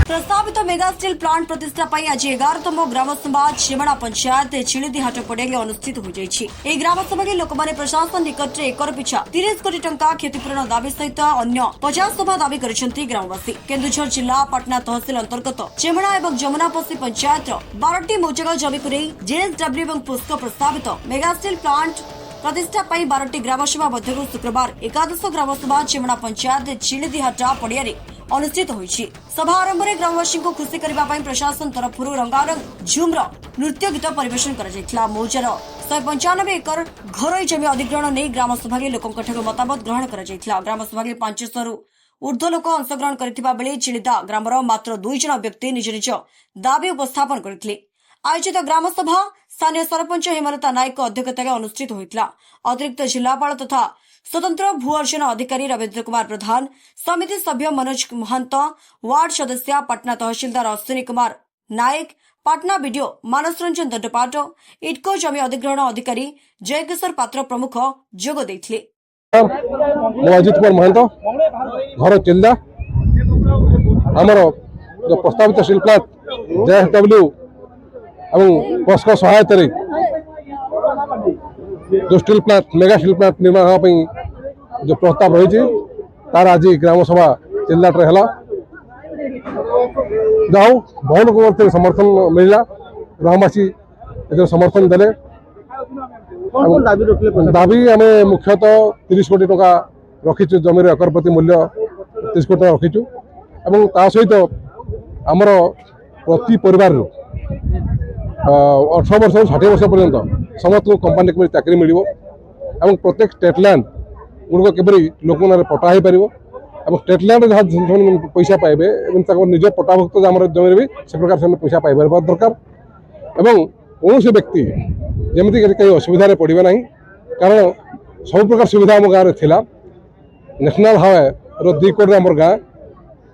प्रस्तावित mega steel plant प्रतिष्ठा पर आज 11तम ग्रामसभा चेमणा पंचायत चिलिदीहाट पड़िया अनुष्ठित हो जाएगी। ग्रामसभा के लोक प्रशासन निकट में एकर पिछा 30 कोटी टंका क्षतिपूरण दाबी सहित अन्य 50 सभा दाबी कर ग्रामवासी। केन्दुझर जिला पाटना तहसिल अंतर्गत चेमणा और जमुनापसी पंचायत 12टी मौजगा जमी को जेएसडब्ल्यू और पुष्क प्रस्तावित मेगा स्टील प्लांट प्रतिष्ठा पर 12टी ग्रामसभा मध्य शुक्रवार एकादश ग्रामसभा चेमणा पंचायत चिलिदीहाट पड़िया अनुष्ठित होईछि। सभा आरंभ में ग्रामवासी को खुशी करने प्रशासन तरफ रंगारंग झुम्र नृत्य गीत परिवेशन कर मौजार 195 एकर घरोई जमी अधिग्रहण नहीं ग्रामसभा के लोकों मतामत ग्रहण कर ग्रामसभा के 500 रु ऊर्ध्व लोक अंशग्रहण कर चिलिदा ग्रामर मात्र 2 जन व्यक्ति निज निज दाबी उपस्थापन करथिले। आयोजित ग्रामसभा स्थानीय सरपंच हेमलता नायक अध्यक्षतार अनुष्ठित होता। अतिरिक्त जिलापाल तथा स्वतंत्र भू अर्जन अधिकारी रवीन्द्र कुमार प्रधान, समिति सभ्य मनोज महंत, वार्ड सदस्य पाटना तहसीलदार अश्विनी कुमार नायक, पाटना बीडीओ मानस रंजन दंडपाट, इटको जमी अधिग्रहण अधिकारी जयकिशोर पात्र प्रमुख जोग देथिले। अजित कुमार महंत घर चिल्दा आमर जो प्रस्तावित स्टील प्लांट जेएसडब्ल्यू एवं पस्क सहायता जो steel plant mega steel plant निर्माण होगा जो प्रस्ताव रही तार आज ग्रामसभा चिल्लाट है जाऊ बहुत लोक समर्थन मिलला। ग्रामवासी समर्थन देले दाबी आम मुख्यतः 30 कोटी टका रखीचु जमीर एकर प्रति मूल्य 30 कोटी टका रखीचु एवं ता सहित आमर प्रति परिवार 18 वर्ष 60 वर्ष पर्यंत समस्त कंपानी को चाकरी मिल प्रत्येक स्टेट लैंड गुड़क किपरि लोक पटा हो पार और स्टेट लैंड जहाँ पैसा पाइबे निज पटाभुक्त आम जमी भी से प्रकार से पैसा पाइबार दरकार एवं कौन व्यक्ति जमी कहीं असुविधा पड़े ना कारण सब प्रकार सुविधा आम गाँव में नेशनल हाईवे 2 कोट आम गाँ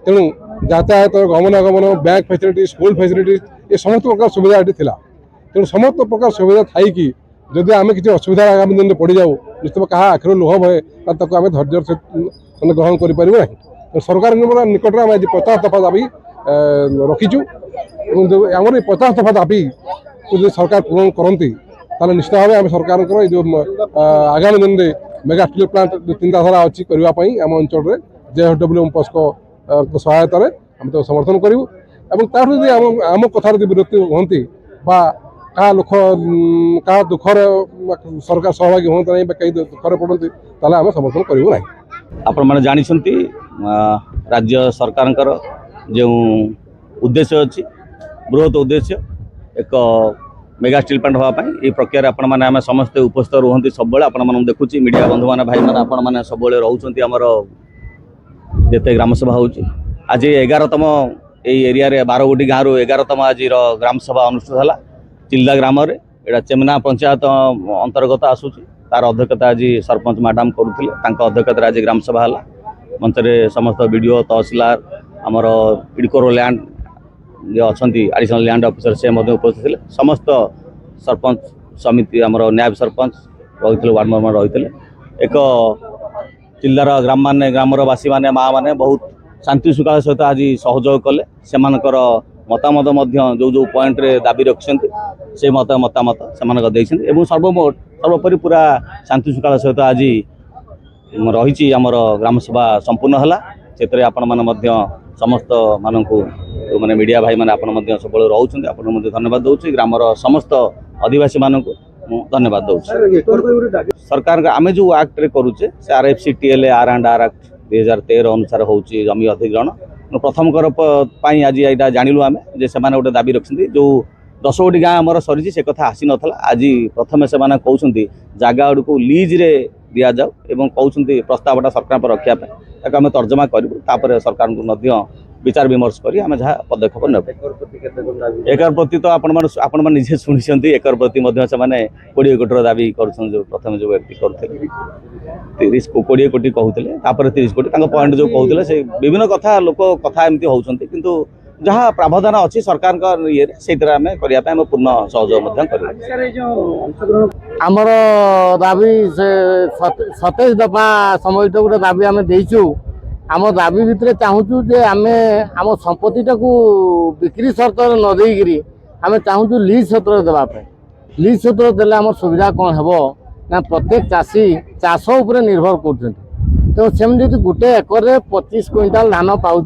तेणु यातायात गमनागमन बैंक फैसिलिटी स्कूल फैसिलिटी ये समस्त प्रकार सुविधा ये तेणु समस्त प्रकार सुविधा थी जदि आम किसी असुविधा आगामी दिन में पड़ जाऊ निश्चित क्या आखिर लुह भए आम धैर्य से ग्रहण कर सरकार निकट में आज 50 दफा दाबी रखीचु आमर 50 दफा दाबी को सरकार पूरण करती निश्चित भाव आम सरकार जो आगामी दिन में मेगा स्टील प्लांट चिंताधारा अच्छी करने आम अंचल जेएसडब्ल्यू पस्क सहायता आम तो समर्थन करूँ और आम कथार विरक्ति हमें क्या लोक क्या दुखर सरकार सहभागी हमें नहीं कई दुखर पड़ती आम समर्थन करूँ ना। आपण मैंने जानी राज्य सरकार जो उद्देश्य अच्छी बृहत उद्देश्य एक मेगा स्टील प्लांट हाँपाई ये प्रक्रिया आपण मैंने आम समस्ते उपस्थित रुहति सब आपण देखुँ मीडिया बंधु मैंने भाई मैंने आपण मैंने सब रोच आमर जिते ग्रामसभा हो आज 11तम एरिया 12 गोटी गाँव रु 11तम आज ग्रामसभा अनुष्ठित है चिल्दा ग्राम एटा चेमना पंचायत अंतर्गत आसूची तार अध्यक्षता आज सरपंच मैडम करुले अध्यक्षता आज ग्रामसभा है मंच में समस्त बीडीओ तहसीलदार आमर इडकोर लैंड जो अच्छा एडिशनल लैंड ऑफिसर से उपस्थित थे समस्त सरपंच समिति आमर नायब सरपंच रही वार्ड मेंबर रही एक चिल्लार ग्राम माने ग्रामवासी माने माँ माने बहुत शांति सुखाल सहित आज सहयोग कले से मतामत जो जो पॉइंट रे दाबी रखिंट से मतामत से सर्वोपरि पूरा शांति सुखाल सहित आज रही आमर ग्रामसभा संपूर्ण है से आपण मैंने समस्त मानू जो मैंने मीडिया भाई मैंने आप सब रोच धन्यवाद दूसरी ग्रामर समस्त आदिवासी मानक धन्यवाद दूसरी सरकार आम जो एक्ट रे करुचे से RFC TLA R&R एक्ट 2013 अनुसार हो जमी अधिग्रहण प्रथम कर आज यहाँ जानलु आम जे से गोटे दाबी रखिंट जो 10 गोटी गाँव आमर सरी से कथा आसी नाला आज प्रथम से कहते जगह गुड़ को लीज रे दि जाऊ एवं कहते प्रस्तावटा सरकार पर रखापी आम तर्जमा करूँ सरकार को विचार विमर्श करी आम जहाँ पदक्षेप ने एकर प्रति तो आपण निजे शुणी एकर प्रति 20 कोटी दाबी कर प्रथम जो व्यक्ति करते 20 कोटी कहते 30 कोटी पॉइंट जो कहते से विभिन्न कथा लोक कथा एमती होती किंतु जहाँ प्रावधान अच्छी सरकार ये से आम करने पूर्ण सहयोग आमर दाबी से 27 दफा समित गोटे दाबी आम देचु आम दाबी भितर चाहूँ जे आम आम संपत्तिटा को बिक्री शर्त न देकरी आम चाहूँ लीज क्षेत्र देवाई लीज क्षेत्र देले आम सुविधा कौन हे ना प्रत्येक चाषी चाष उपर निर्भर कर तो सेमती गोटे एकर 25 क्विंटाल धान पाँच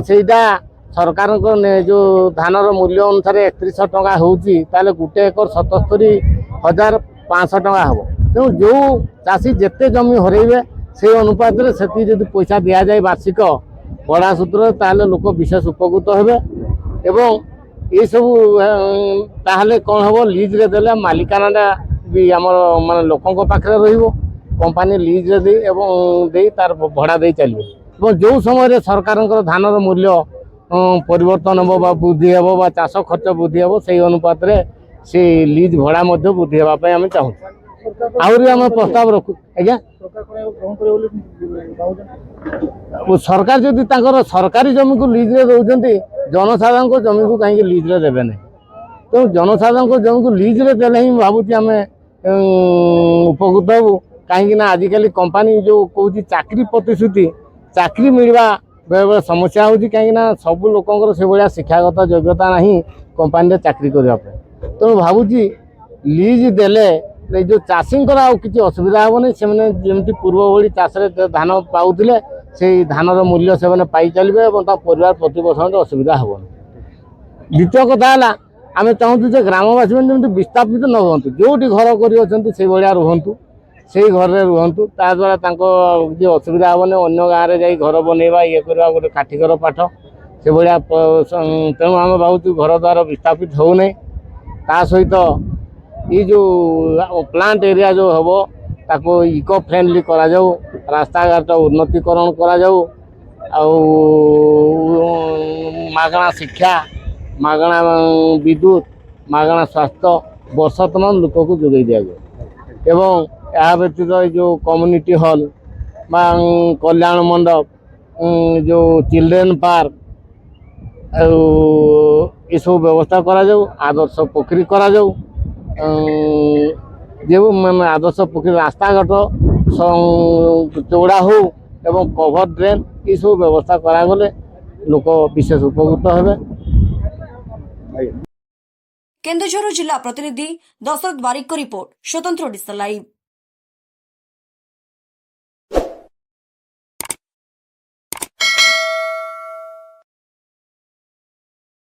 सेटा सरकार जो धानर मूल्य अनुसार 3100 टंका होती गोटे एकर 77,500 टंका हम तेणु जो चाषी जिते जमी हरइबे से अनुपात से जब पैसा दि जाए वार्षिक भड़ा सूत्र ताले लोक विशेष उपकृत हेबे एवं ये सब ताहले कौन हम लीज रे देले मालिकाना भी आमर माने लोकों पाखे रहिबो कंपानी लीज रे दे तार भड़ा दे चलिए जो समय सरकार धानर मूल्य परिवर्तन हम वृद्धि हे चाष खर्च वृद्धि हे से अनुपात से लीज भड़ा वृद्धि होगापी आम चाहूँ आहरी आम प्रस्ताव रखु आज्ञा सरकार जदि सरकारी जमी को लीज रे दौरान जनसाधारण को जमी को कहीं लीज रे देवे ना तो जनसाधारण को जमी को लीज रे देले ही भावुँ आम उपकृत हबू कहीं आजिकल कंपानी जो कौच चाकरी प्रतिश्रुति चाकरी मिलवा बेले बेले समस्या होती कहीं सब लोकर से भाया शिक्षागत योग्यता ना कंपानी चाकरी करने तेणु भावुँ लीज देले जो चाषी किसी असुविधा हेनी से जमी पूर्व भली चाष धान पाऊले से धानर मूल्य से पाई चलिए और परिवार प्रतिपोषण असुविधा हेनी द्वितीय कथा है आम चाहूँ ग्रामवासी मैंने विस्थापित न हूँ जो घर कर रुहतु से घर में रुहतु ताद्वारा किसी असुविधा हेनी अन्य गाँव में जाई घर बनवा ये करवा गोटे काठिकर पाठ से भाया तेणु आम भावुँ घर द्वार विस्थापित होना ता सहित ये जो प्लांट एरिया जो हम ताको इको फ्रेंडली करा जाऊ रास्ता घाट उन्नतीकरण करा जाऊ मागणा शिक्षा मागणा विद्युत मागणा स्वास्थ्य वर्ष तमाम लोक को जोगाई दि जाए एवं यह व्यतीत जो कम्युनिटी हॉल कल्याण मंडप जो चिल्ड्रेन पार्क ये सब व्यवस्था करा जाऊ आदर्श पोखरी करा जाऊ जो मैंने आदर्श पोखरी रास्ता घाट चौड़ा हो एवं कभर ड्रेन ये सब व्यवस्था करागले लोक विशेष उपकृत हेबे। केन्दुझर जिला प्रतिनिधि दशरथ बारिक रिपोर्ट स्वतंत्र ओडिशा लाइव।